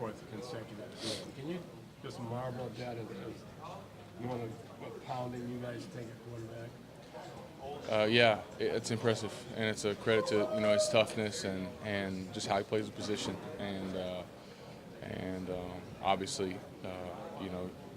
fourth consecutive season. Can you just marvel at that as more than what pounding you guys take at quarterback? Yeah, it's impressive, and it's a credit to his toughness and just how he plays the position, and obviously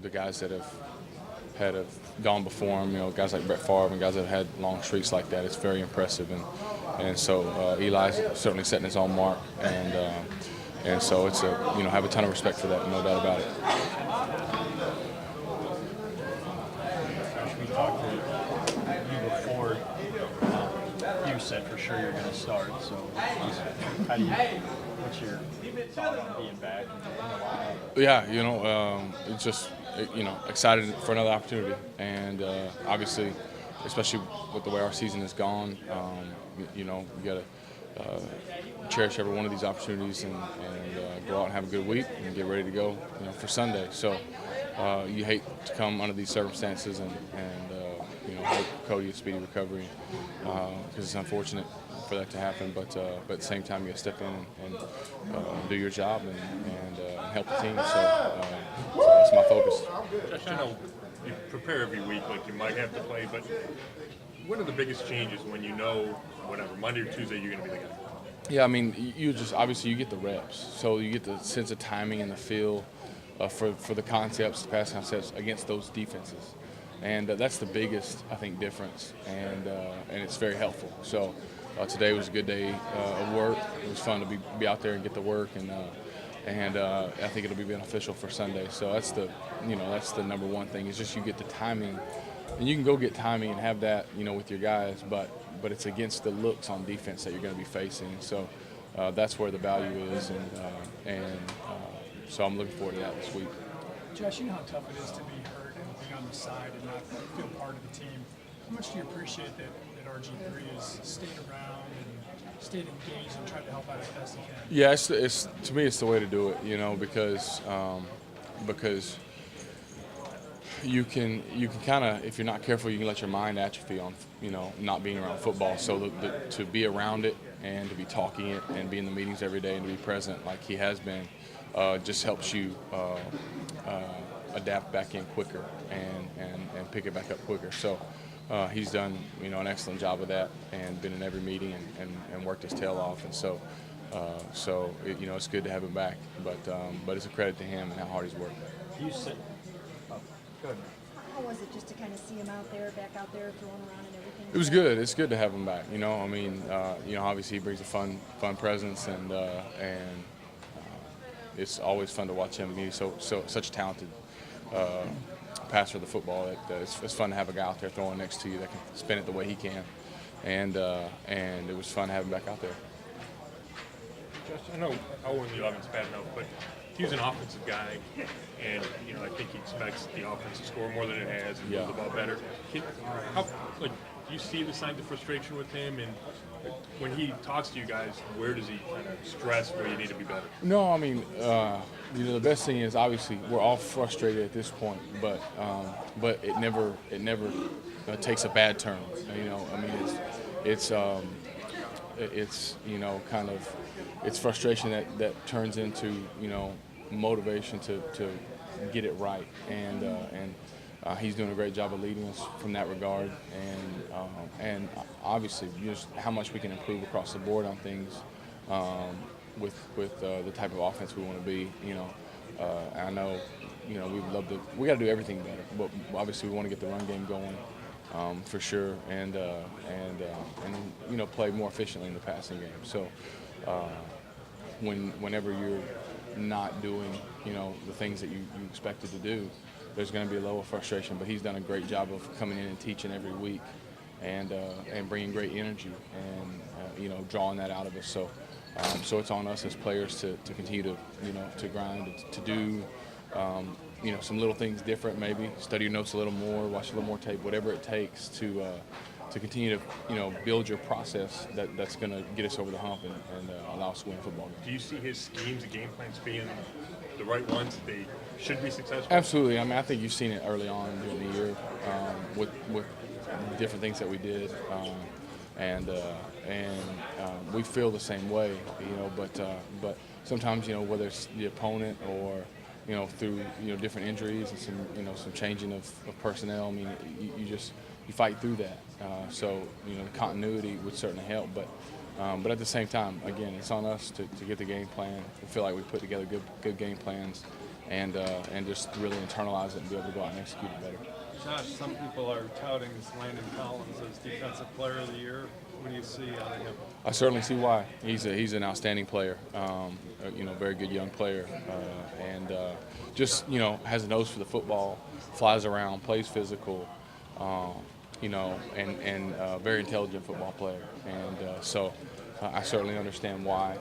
the guys that have gone before him, guys like Brett Favre and guys that have had long streaks like that. It's very impressive, and so Eli's certainly setting his own mark, and so it's have a ton of respect for that, no doubt about it. Josh, we talked to you before. You said for sure you're going to start. So, what's your thought on being back in the lineup? Yeah, it's just excited for another opportunity, and obviously, especially with the way our season has gone, you got to cherish every one of these opportunities and go out and have a good week and get ready to go for Sunday. So you hate to come under these circumstances and hope Cody a speedy recovery because it's unfortunate for that to happen. But at the same time, you got to step in and do your job and help the team. So that's my focus. Josh, I know you prepare every week like you might have to play, but what are the biggest changes when Monday or Tuesday you're going to be the guy? Yeah, I mean, you just obviously you get the reps, so you get the sense of timing and the feel for the concepts, the pass concepts against those defenses, and that's the biggest I think difference, and it's very helpful. So today was a good day of work. It was fun to be out there and get the work, and I think it'll be beneficial for Sunday. So that's the number one thing is just you get the timing, and you can go get timing and have that with your guys, but it's against the looks on defense that you're going to be facing. So that's where the value is, and so I'm looking forward to that this week. Josh, you know how tough it is to be hurt and be on the side and not feel part of the team. How much do you appreciate that RG3 has stayed around and stayed engaged and tried to help out as best he can? Yeah, it's to me it's the way to do it, because you can kind of, if you're not careful, you can let your mind atrophy on not being around football. So to be around it and to be talking it and be in the meetings every day and to be present like he has been just helps you adapt back in quicker and pick it back up quicker. So he's done an excellent job of that and been in every meeting and worked his tail off. And so it's good to have him back. But it's a credit to him and how hard he's worked. You said, go ahead. How was it just to kind of see him back out there, throwing around and everything? It was good. It's good to have him back. Obviously he brings a fun presence, and it's always fun to watch him. He's such a talented passer of the football that it's fun to have a guy out there throwing next to you that can spin it the way he can, and it was fun to have him back out there. Josh, I know 0-11's bad enough, but he's an offensive guy, and I think he expects the offense to score more than it has and move the ball better. Do you see the signs of frustration with him? And when he talks to you guys, where does he kind of stress where you need to be better? No, I mean, the best thing is obviously we're all frustrated at this point, but it never takes a bad turn. It's frustration that turns into motivation to get it right, and he's doing a great job of leading us from that regard, and obviously just how much we can improve across the board on things with the type of offense we want to be. I know we got to do everything better, but obviously we want to get the run game going for sure, and play more efficiently in the passing game. So whenever you're not doing the things that you expected to do, there's going to be a level of frustration. But he's done a great job of coming in and teaching every week, and bringing great energy and drawing that out of us. So it's on us as players to continue to grind, to do some little things different, maybe study your notes a little more, watch a little more tape, whatever it takes to continue to build your process that's going to get us over the hump and allow us to win football games. Do you see his schemes and game plans being the right ones? They should be successful? Absolutely. I mean, I think you've seen it early on during the year with different things that we did. we feel the same way, but sometimes, whether it's the opponent or, through, different injuries and some changing of personnel, I mean, you fight through that. So, continuity would certainly help, but at the same time, again, it's on us to get the game plan. We feel like we put together good game plans and just really internalize it and be able to go out and execute it better. Josh, some people are touting Landon Collins as Defensive Player of the Year. What do you see out of him? I certainly see why. He's an outstanding player, very good young player, and just has a nose for the football, flies around, plays physical, and very intelligent football player. And so I certainly understand why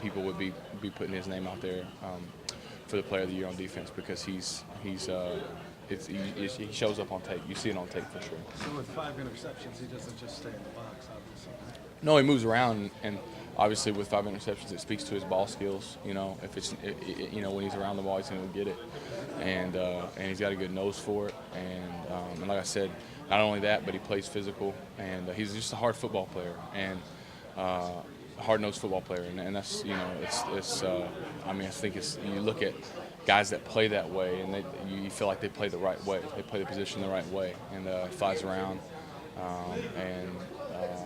people would be putting his name out there for the Player of the Year on defense, because he shows up on tape. You see it on tape for sure. So with 5 interceptions, he doesn't just stay in the box, obviously. No, he moves around, and obviously with 5 interceptions, it speaks to his ball skills. If it's when he's around the ball, he's going to get it, and he's got a good nose for it. And like I said, not only that, but he plays physical, and he's just a hard football player and hard-nosed football player. And that's I think you look at guys that play that way, and you feel like they play the right way. They play the position the right way, and flies around,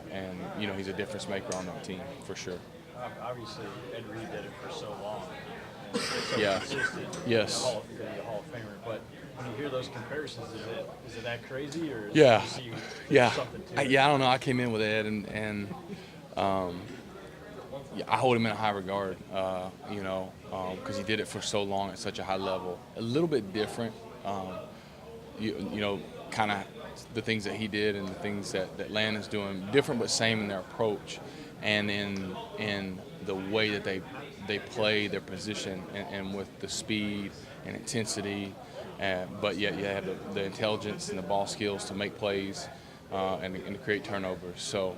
and he's a difference maker on that team for sure. Obviously, Ed Reed did it for so long. And so Yeah. consistent. Yes. Hall of Famer. But when you hear those comparisons, is it that crazy, or Yeah. do you see Yeah. something to it? I don't know. I came in with Ed, and I hold him in a high regard, because he did it for so long at such a high level. A little bit different, kind of the things that he did and the things that Landon's doing, different but same in their approach and in the way that they play their position and with the speed and intensity, but yet you have the intelligence and the ball skills to make plays and to create turnovers. So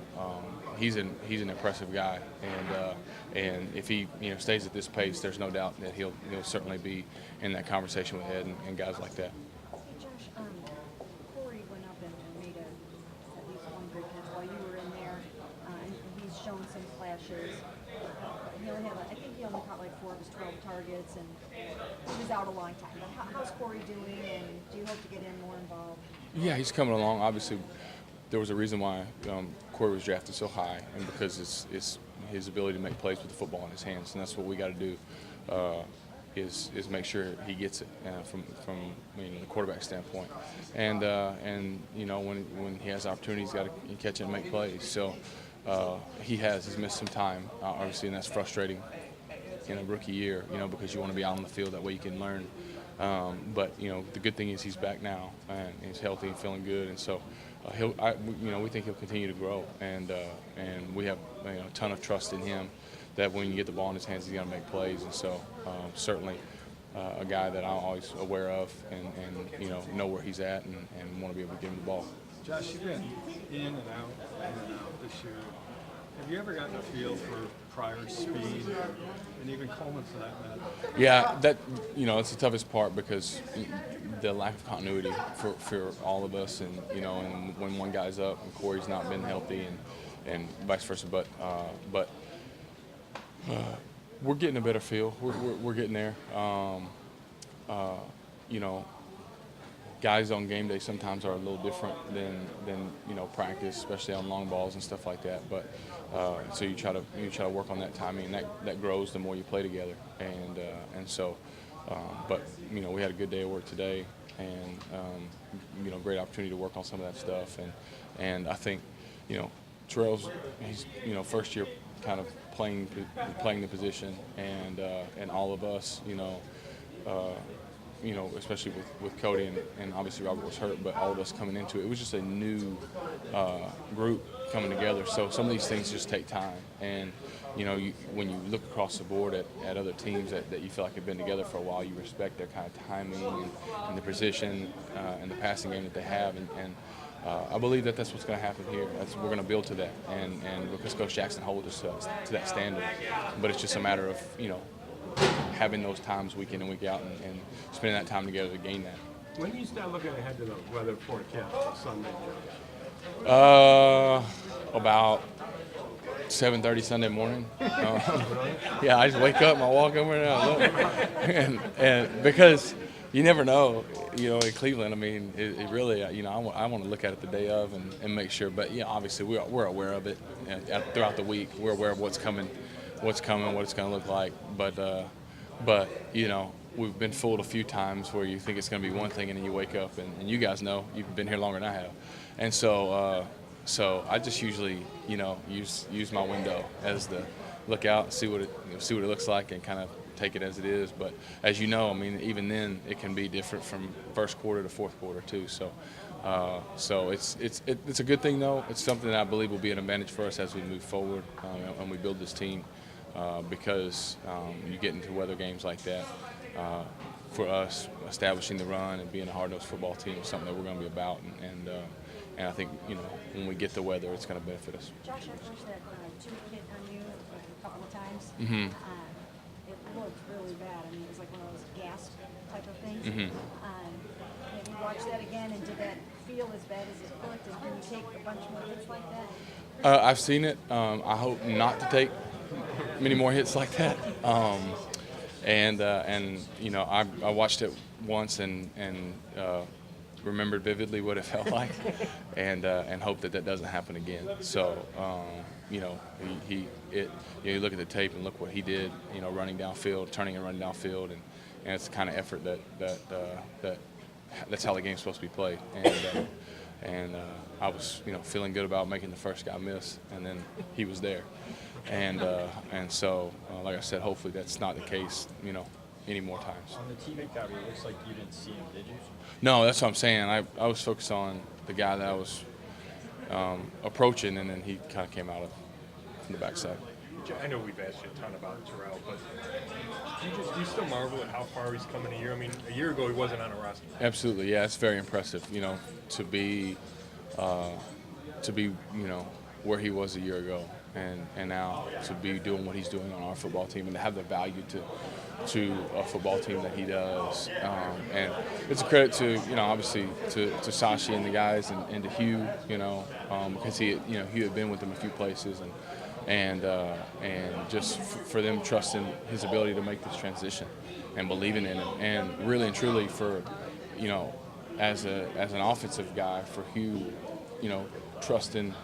he's an impressive guy, and if he stays at this pace, there's no doubt that he'll certainly be in that conversation with Ed and guys like that. Josh, Corey went up and made at least one good catch while you were in there, and he's shown some flashes. I think he only caught like 4 of his 12 targets, and he was out a long time. But how's Corey doing, and do you hope to get him more involved? Yeah, he's coming along. Obviously, there was a reason why Corey was drafted so high, and because it's his ability to make plays with the football in his hands, and that's what we got to do. Is make sure he gets it from the quarterback standpoint, and when he has opportunities, he's got to catch it and make plays. So he's missed some time, obviously, and that's frustrating in a rookie year, because you want to be out on the field, that way you can learn. But the good thing is he's back now and he's healthy and feeling good, and so we think he'll continue to grow, and we have a ton of trust in him that when you get the ball in his hands, he's going to make plays. And so certainly a guy that I'm always aware of and know where he's at and want to be able to give him the ball. Josh, you've been in and out this year. Have you ever gotten a feel for Pryor's speed, and even Coleman for that matter? Yeah, it's the toughest part, because the lack of continuity for all of us, and and when one guy's up and Corey's not been healthy, and vice versa. But we're getting a better feel. We're getting there. Guys on game day sometimes are a little different than practice, especially on long balls and stuff like that. But so you try to work on that timing, and that grows the more you play together. And so, but we had a good day of work today, and great opportunity to work on some of that stuff. And I think Terrell's he's first year kind of playing the position, and all of us especially with Cody and obviously Robert was hurt, but all of us coming into it, it was just a new group coming together. So some of these things just take time, and when you look across the board at other teams that you feel like have been together for a while, you respect their kind of timing and the position and the passing game that they have, and I believe that's what's going to happen here. We're going to build to that, and because Coach Jackson holds us to that standard, but it's just a matter of having those times week in and week out, and spending that time together to gain that. When do you start looking ahead to the weather forecast for Sunday, Josh? About 7:30 Sunday morning. Yeah, I just wake up and I walk over and I look, and because you never know, in Cleveland. I mean, it really, I want to look at it the day of and make sure. But obviously we're aware of it throughout the week. We're aware of what's coming, what it's going to look like. But we've been fooled a few times where you think it's going to be one thing and then you wake up and you guys know, you've been here longer than I have, and so. So I just usually, use my window as the look out, see what it looks like, and kind of take it as it is. But as you know, I mean, even then it can be different from first quarter to fourth quarter too. So, it's a good thing though. It's something that I believe will be an advantage for us as we move forward and we build this team because you get into weather games like that. For us, establishing the run and being a hard-nosed football team is something that we're going to be about, and I think when we get the weather, it's going to benefit us. Josh, I watched that tube hit on you a couple of times. Mm-hmm. It looked really bad. I mean, it was like one of those gas type of things. Mm-hmm. Have you watched that again, and did that feel as bad as it looked? And can you take a bunch more hits like that? I've seen it. I hope not to take many more hits like that. I watched it once and remembered vividly what it felt like, and hope that doesn't happen again. So you look at the tape and look what he did, running downfield, turning and running downfield, and it's the kind of effort that's how the game's supposed to be played. And I was feeling good about making the first guy miss, and then he was there. And so, like I said, hopefully that's not the case, any more times. On the teammate cover, it looks like you didn't see him, did you? No, that's what I'm saying. I was focused on the guy that I was approaching, and then he kind of came out from the backside. I know we've asked you a ton about Terrell, but do you still marvel at how far he's come in a year? I mean, a year ago he wasn't on a roster. Absolutely, yeah, it's very impressive. To be where he was a year ago, and now to be doing what he's doing on our football team, and to have the value to a football team that he does. And it's a credit to obviously to Sashi and the guys and to Hugh, because Hugh had been with him a few places, and just for them trusting his ability to make this transition and believing in him, and really and truly for as an offensive guy, for Hugh, trusting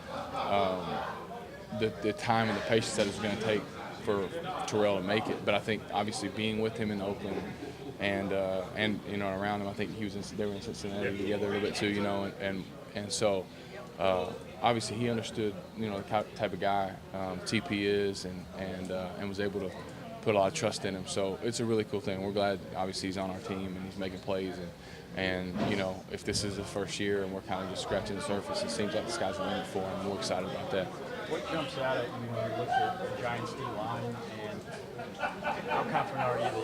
the time and the patience that it's going to take for Terrell to make it. But I think obviously being with him in Oakland and around him, I think they were in Cincinnati together a little bit too, and so obviously he understood the type of guy TP is and was able to put a lot of trust in him. So it's a really cool thing. We're glad obviously he's on our team and he's making plays, and if this is the first year and we're kind of just scratching the surface, it seems like the sky's the limit for him. We're excited about that. What jumps out at you when you look at the Giants' D-line, and how confident are you that, the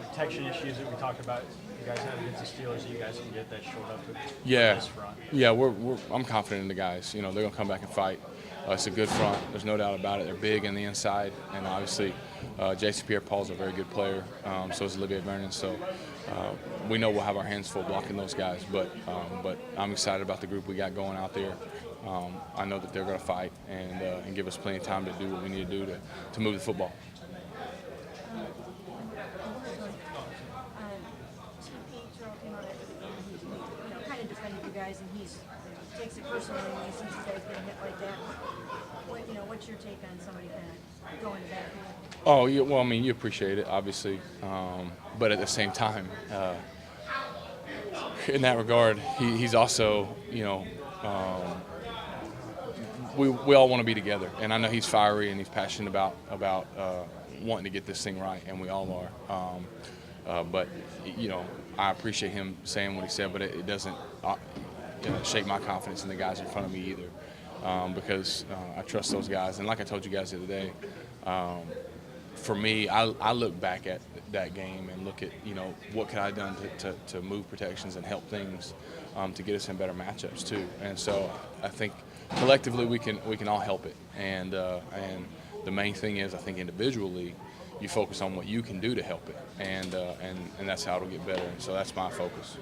protection issues that we talked about, you guys have against the Steelers, you guys can get that short up with this front? Yeah, I'm confident in the guys. They're going to come back and fight. It's a good front. There's no doubt about it. They're big on the inside, and obviously J.C. Pierre-Paul's a very good player. So is Olivier Vernon. So we know we'll have our hands full blocking those guys. But I'm excited about the group we got going out there. I know that they're going to fight and give us plenty of time to do what we need to do to move the football. Kind of defended you guys, and he takes it personally when he sees you guys getting hit like that. What's your take on somebody kind of going to bat? Oh, yeah, well, I mean, you appreciate it, obviously, but at the same time, in that regard, he's also, we all want to be together, and I know he's fiery and he's passionate about wanting to get this thing right, and we all are. But I appreciate him saying what he said, but it doesn't shake my confidence in the guys in front of me either, because I trust those guys. And like I told you guys the other day, for me, I look back at that game and look at what could I have done to move protections and help things to get us in better matchups too. And so I think collectively we can all help it. And the main thing is, I think individually you focus on what you can do to help it, and that's how it'll get better. And so that's my focus.